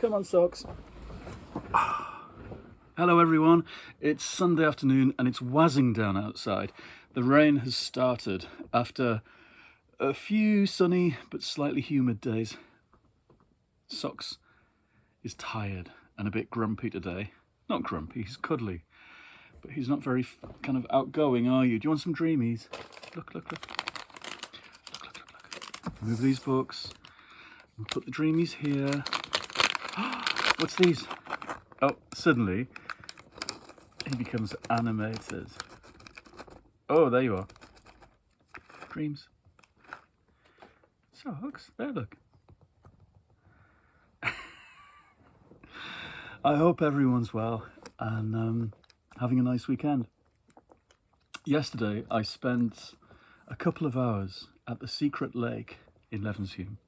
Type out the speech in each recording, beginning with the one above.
Come on, socks. Hello everyone, it's Sunday afternoon and it's whizzing down outside. The rain has started after a few sunny but slightly humid days. Socks is tired and a bit grumpy today. Not grumpy, he's cuddly, but he's not very kind of outgoing, are you? Do you want some dreamies? Look. Move these books. We'll put the dreamies here. What's these? Oh, suddenly he becomes animated. Oh, there you are. Dreams. Socks. There, look. I hope everyone's well and having a nice weekend. Yesterday, I spent a couple of hours at the Secret Lake in Levenshulme,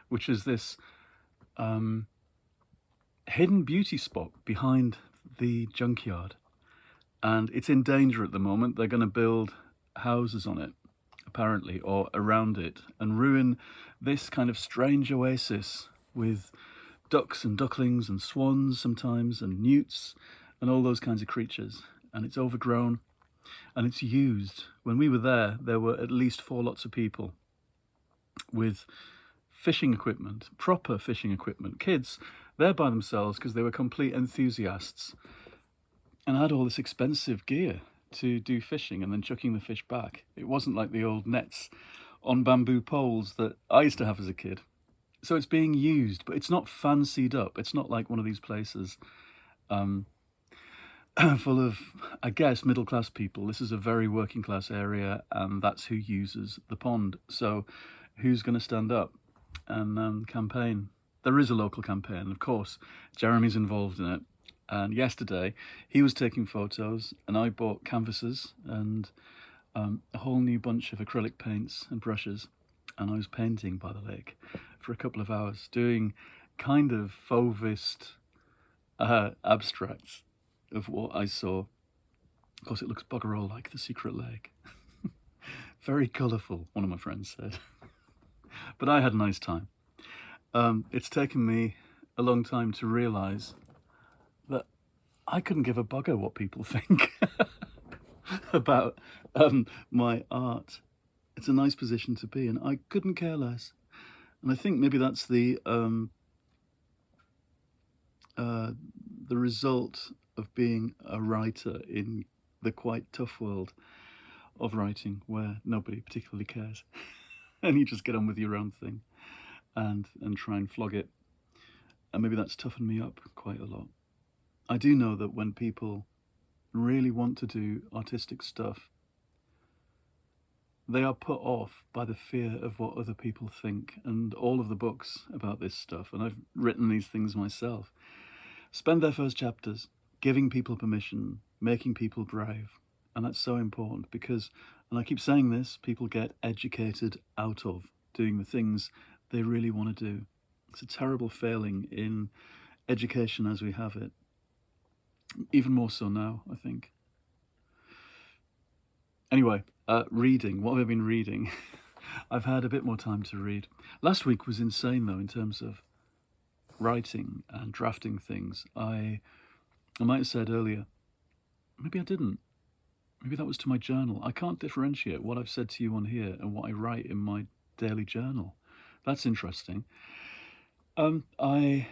which is this hidden beauty spot behind the junkyard. And it's in danger at the moment. They're going to build houses on it, apparently, or around it, and ruin this kind of strange oasis with ducks and ducklings and swans sometimes and newts and all those kinds of creatures. And it's overgrown and it's used. When we were there were at least 4 lots of people with fishing equipment, proper fishing equipment. Kids, they're by themselves because they were complete enthusiasts and had all this expensive gear to do fishing and then chucking the fish back. It wasn't like the old nets on bamboo poles that I used to have as a kid. So it's being used, but it's not fancied up. It's not like one of these places full of, I guess, middle-class people. This is a very working-class area, and that's who uses the pond. So who's going to stand up and campaign? There is a local campaign, of course. Jeremy's involved in it. And yesterday, he was taking photos, and I bought canvases and a whole new bunch of acrylic paints and brushes. And I was painting by the lake for a couple of hours, doing kind of Fauvist abstracts of what I saw. Of course, it looks bugger all like the Secret Lake. Very colourful, one of my friends said. But I had a nice time. It's taken me a long time to realise that I couldn't give a bugger what people think about my art. It's a nice position to be in. I couldn't care less. And I think maybe that's the result of being a writer in the quite tough world of writing, where nobody particularly cares. And you just get on with your own thing and try and flog it. And maybe that's toughened me up quite a lot. I do know that when people really want to do artistic stuff, they are put off by the fear of what other people think. And all of the books about this stuff, and I've written these things myself, spend their first chapters giving people permission, making people brave. And that's so important because, and I keep saying this, people get educated out of doing the things they really want to do. It's a terrible failing in education as we have it. Even more so now, I think. Anyway, reading. What have I been reading? I've had a bit more time to read. Last week was insane, though, in terms of writing and drafting things. I might have said earlier, maybe I didn't. Maybe that was to my journal. I can't differentiate what I've said to you on here and what I write in my daily journal. That's interesting. I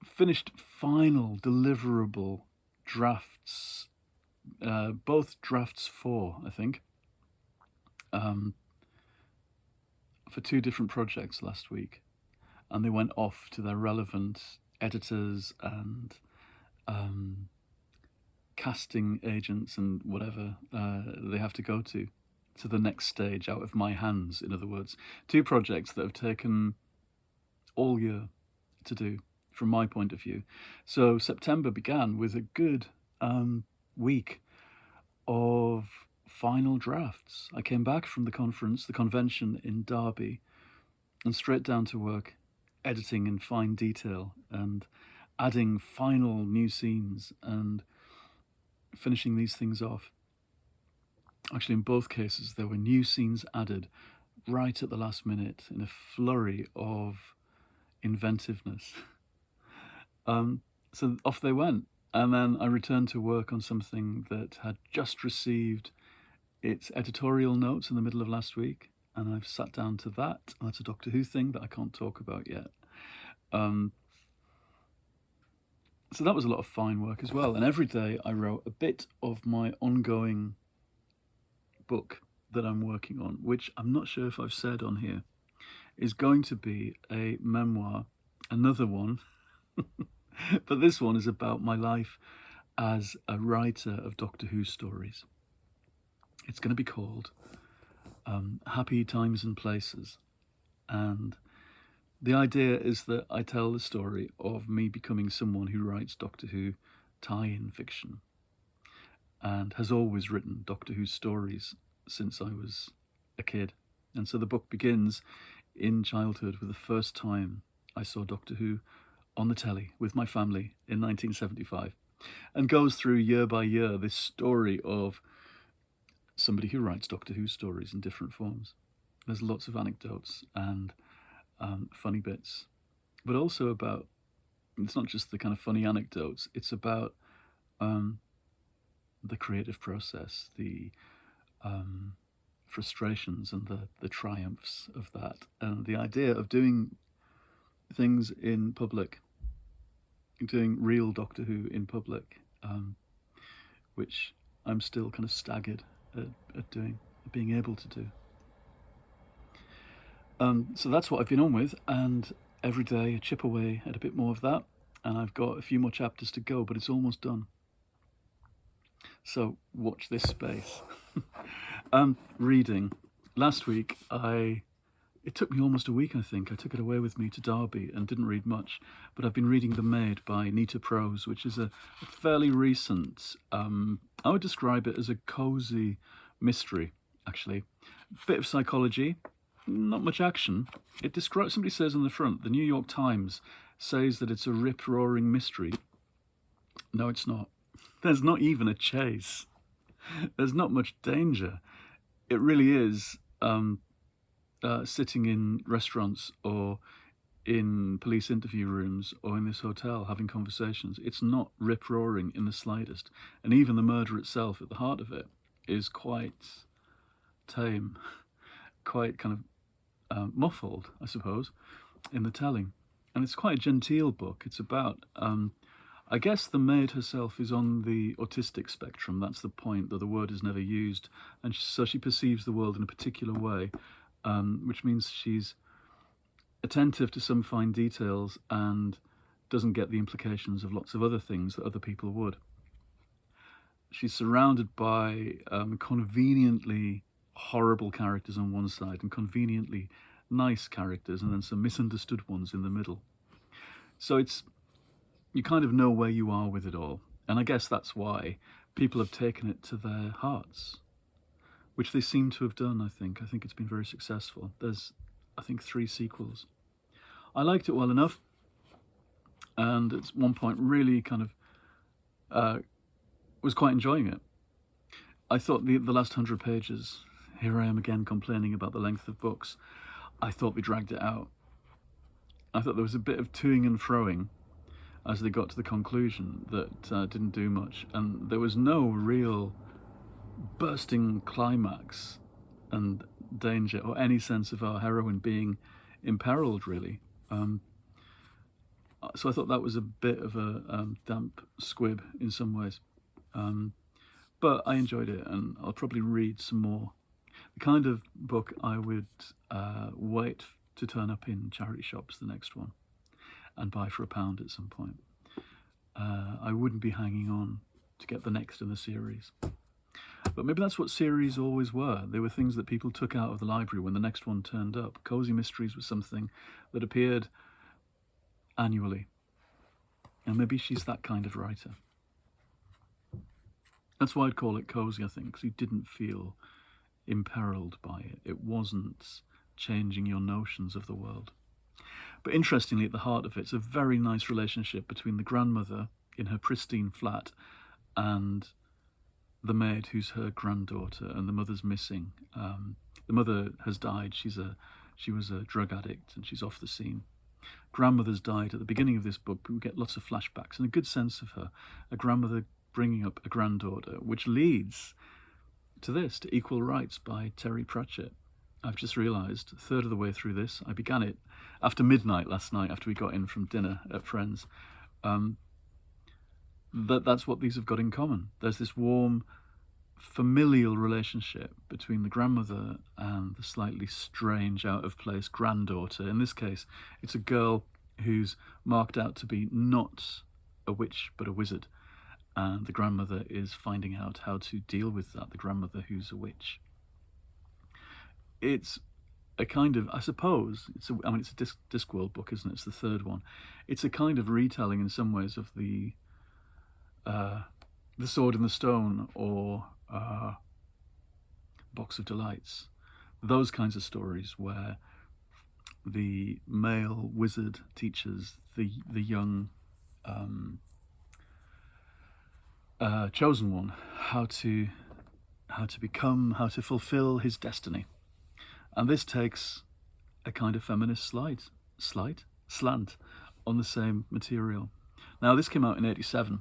finished final deliverable drafts, both drafts 4, I think, for 2 different projects last week, and they went off to their relevant editors and casting agents and whatever they have to go to the next stage out of my hands, in other words. 2 projects that have taken all year to do, from my point of view. So September began with a good week of final drafts. I came back from the convention in Derby, and straight down to work, editing in fine detail and adding final new scenes and finishing these things off. Actually, in both cases, there were new scenes added right at the last minute in a flurry of inventiveness. So off they went. And then I returned to work on something that had just received its editorial notes in the middle of last week. And I've sat down to that. That's a Doctor Who thing that I can't talk about yet. So that was a lot of fine work as well. And every day I wrote a bit of my ongoing book that I'm working on, which I'm not sure if I've said on here, is going to be a memoir, another one. But this one is about my life as a writer of Doctor Who stories. It's going to be called Happy Times and Places. And the idea is that I tell the story of me becoming someone who writes Doctor Who tie-in fiction and has always written Doctor Who stories since I was a kid. And so the book begins in childhood with the first time I saw Doctor Who on the telly with my family in 1975, and goes through year by year this story of somebody who writes Doctor Who stories in different forms. There's lots of anecdotes and funny bits, but also about, it's not just the kind of funny anecdotes, it's about the creative process, the frustrations and the triumphs of that, and the idea of doing things in public, doing real Doctor Who in public, which I'm still kind of staggered at doing, being able to do. So that's what I've been on with, and every day I chip away at a bit more of that, and I've got a few more chapters to go, but it's almost done. So watch this space. Reading. Last week it took me almost a week, I think. I took it away with me to Derby and didn't read much, but I've been reading The Maid by Nita Prose, which is a fairly recent, I would describe it as a cosy mystery, actually. A bit of psychology, not much action. It describes, somebody says on the front, the New York Times says that it's a rip-roaring mystery. No, it's not. There's not even a chase. There's not much danger. It really is sitting in restaurants or in police interview rooms or in this hotel having conversations. It's not rip-roaring in the slightest. And even the murder itself at the heart of it is quite tame, quite kind of muffled, I suppose, in the telling. And it's quite a genteel book. It's about, I guess the maid herself is on the autistic spectrum. That's the point, though the word is never used. And so she perceives the world in a particular way, which means she's attentive to some fine details and doesn't get the implications of lots of other things that other people would. She's surrounded by conveniently horrible characters on one side and conveniently nice characters, and then some misunderstood ones in the middle. So you kind of know where you are with it all. And I guess that's why people have taken it to their hearts, which they seem to have done, I think. I think it's been very successful. There's, I think, 3 sequels. I liked it well enough, and at one point really kind of was quite enjoying it. I thought the last 100 pages, here I am again complaining about the length of books, I thought we dragged it out. I thought there was a bit of toing and froing as they got to the conclusion that didn't do much, and there was no real bursting climax and danger or any sense of our heroine being imperiled, really. So I thought that was a bit of a damp squib in some ways. But I enjoyed it, and I'll probably read some more. The kind of book I would wait to turn up in charity shops, the next one, and buy for £1 at some point. I wouldn't be hanging on to get the next in the series. But maybe that's what series always were. They were things that people took out of the library when the next one turned up. Cosy Mysteries was something that appeared annually. And maybe she's that kind of writer. That's why I'd call it cosy, I think, because you didn't feel imperiled by it. It wasn't changing your notions of the world. But interestingly, at the heart of it's a very nice relationship between the grandmother in her pristine flat and the maid who's her granddaughter, and the mother's missing. The mother has died. She was a drug addict, and she's off the scene. grandmother's died at the beginning of this book, but we get lots of flashbacks and a good sense of her, a grandmother bringing up a granddaughter, which leads to this, to Equal Rights by Terry Pratchett. I've just realised, a third of the way through this, I began it after midnight last night, after we got in from dinner at Friends, that's what these have got in common. There's this warm, familial relationship between the grandmother and the slightly strange, out-of-place granddaughter. In this case, it's a girl who's marked out to be not a witch, but a wizard. And the grandmother is finding out how to deal with that, the grandmother who's a witch. It's a kind of, I suppose, it's a Discworld book, isn't it? It's the third one. It's a kind of retelling in some ways of the Sword in the Stone or Box of Delights. Those kinds of stories where the male wizard teaches the young chosen one how to fulfill his destiny. And this takes a kind of feminist slant on the same material. Now, this came out in 1987.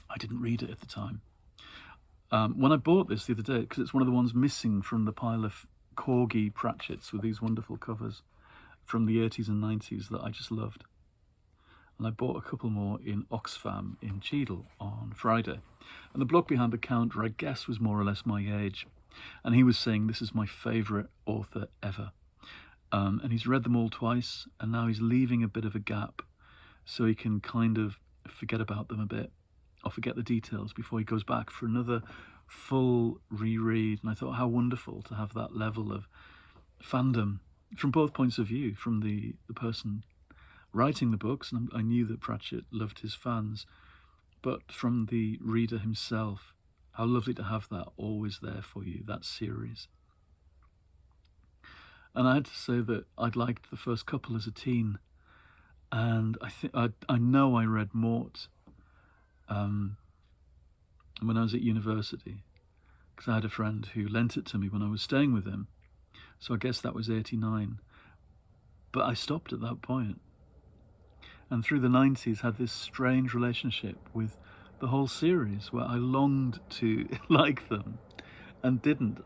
I didn't read it at the time. When I bought this the other day, because it's one of the ones missing from the pile of corgi Pratchett's with these wonderful covers from the 80s and 90s that I just loved. And I bought a couple more in Oxfam in Cheadle on Friday. And the bloke behind the counter, I guess, was more or less my age. And he was saying, this is my favourite author ever. And he's read them all twice, and now he's leaving a bit of a gap so he can kind of forget about them a bit, or forget the details before he goes back for another full reread. And I thought, how wonderful to have that level of fandom from both points of view, from the person writing the books, and I knew that Pratchett loved his fans, but from the reader himself. How lovely to have that always there for you, that series. And I had to say that I'd liked the first couple as a teen, and I know I read Mort when I was at university, because I had a friend who lent it to me when I was staying with him, so I guess that was 89. But I stopped at that point, and through the 90s had this strange relationship with the whole series where I longed to like them and didn't.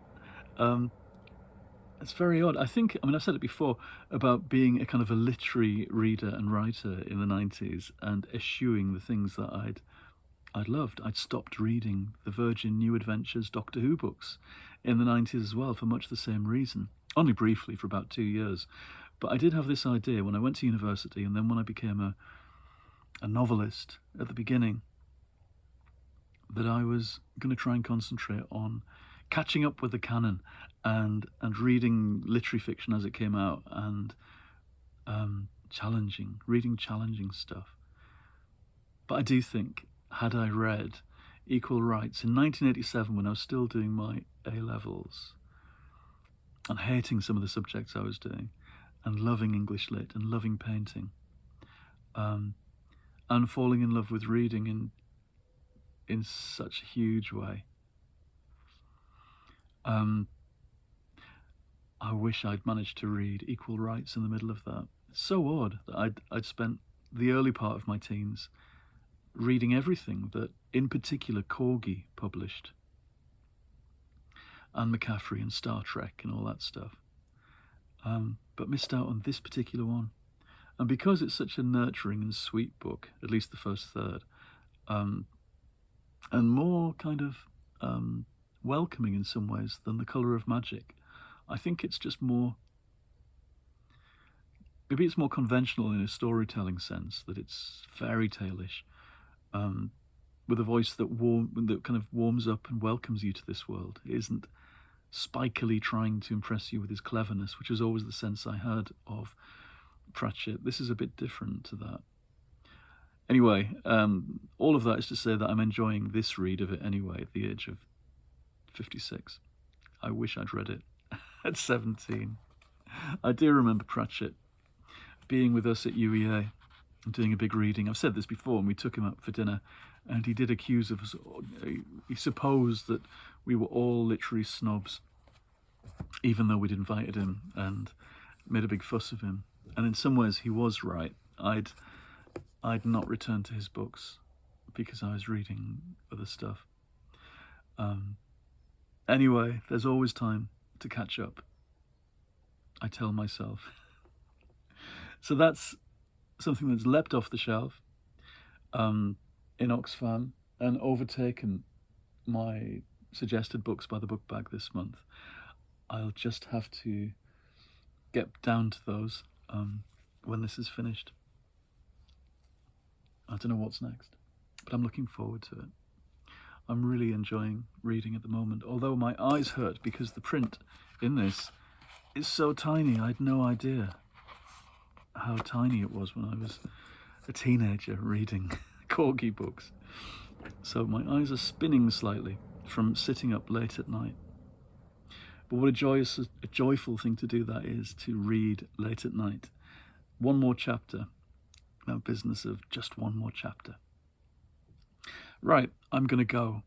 It's very odd. I've said it before about being a kind of a literary reader and writer in the 90s and eschewing the things that I'd loved. I'd stopped reading the Virgin New Adventures Doctor Who books in the 90s as well for much the same reason, only briefly for about 2 years. But I did have this idea when I went to university, and then when I became a novelist at the beginning, that I was going to try and concentrate on catching up with the canon and reading literary fiction as it came out, and reading challenging stuff. But I do think, had I read Equal Rights in 1987 when I was still doing my A-levels and hating some of the subjects I was doing and loving English lit and loving painting and falling in love with reading in such a huge way, I wish I'd managed to read Equal Rights in the middle of that. It's so odd that I'd spent the early part of my teens reading everything that, in particular, Corgi published, and McCaffrey and Star Trek and all that stuff, but missed out on this particular one. And because it's such a nurturing and sweet book, at least the first third, and more kind of welcoming in some ways than The Colour of Magic, I think it's just maybe it's more conventional in a storytelling sense, that it's fairy tale-ish, with a voice that kind of warms up and welcomes you to this world. It isn't spikily trying to impress you with his cleverness, which was always the sense I had of Pratchett. This is a bit different to that. Anyway, all of that is to say that I'm enjoying this read of it anyway at the age of 56. I wish I'd read it at 17. I do remember Pratchett being with us at UEA and doing a big reading. I've said this before, and we took him up for dinner, and he did accuse of us. He supposed that we were all literary snobs, even though we'd invited him and made a big fuss of him. And in some ways he was right. I'd not returned to his books because I was reading other stuff. Anyway, there's always time to catch up, I tell myself. So that's something that's leapt off the shelf in Oxfam and overtaken my suggested books by the book bag this month. I'll just have to get down to those when this is finished. I don't know what's next, but I'm looking forward to it. I'm really enjoying reading at the moment, although my eyes hurt because the print in this is so tiny. I had no idea how tiny it was when I was a teenager reading corgi books. So my eyes are spinning slightly from sitting up late at night. But what a joyful thing to do that is, to read late at night. One more chapter. No business of just one more chapter. Right, I'm going to go.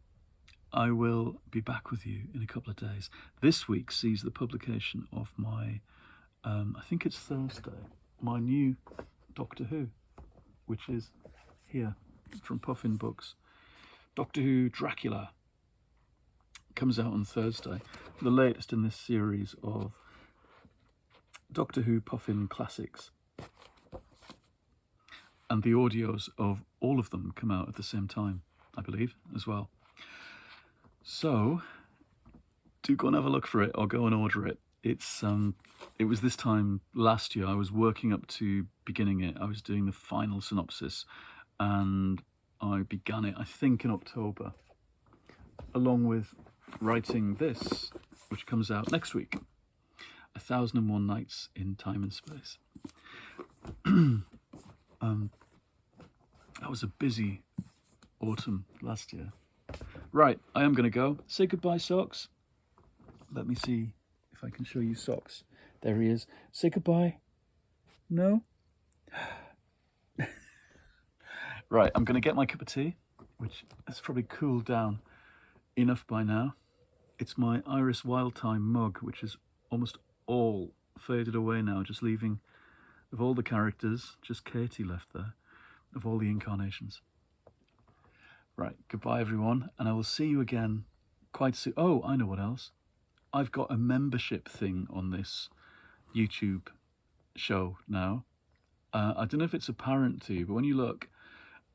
I will be back with you in a couple of days. This week sees the publication of my, I think it's Thursday, my new Doctor Who, which is here from Puffin Books. Doctor Who Dracula comes out on Thursday, the latest in this series of Doctor Who Puffin classics. And the audios of all of them come out at the same time, I believe, as well. So do go and have a look for it, or go and order it. It was this time last year I was working up to beginning it. I was doing the final synopsis, and I began it, I think, in October, along with writing this, which comes out next week, 1001 Nights in Time and Space. That was a busy autumn last year. Right, I am going to go. Say goodbye, Socks. Let me see if I can show you Socks. There he is. Say goodbye. No? Right, I'm going to get my cup of tea, which has probably cooled down enough by now. It's my Iris Wildtime mug, which is almost all faded away now, just leaving, of all the characters, just Katie left there, of all the incarnations. Right, goodbye everyone, and I will see you again quite soon. Oh, I know what else. I've got a membership thing on this YouTube show now. I don't know if it's apparent to you, but when you look,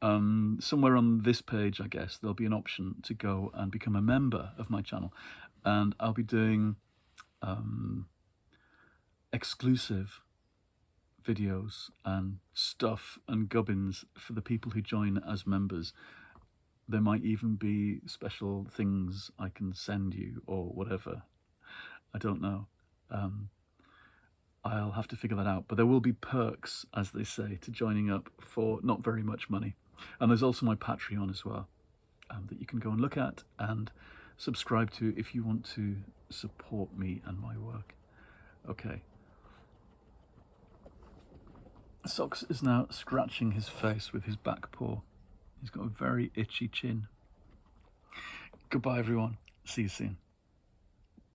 somewhere on this page, I guess, there'll be an option to go and become a member of my channel. And I'll be doing exclusive videos and stuff and gubbins for the people who join as members. There might even be special things I can send you or whatever. I don't know. I'll have to figure that out. But there will be perks, as they say, to joining up for not very much money. And there's also my Patreon as well, that you can go and look at and subscribe to if you want to support me and my work. Okay. Socks is now scratching his face with his back paw. He's got a very itchy chin. Goodbye, everyone. See you soon.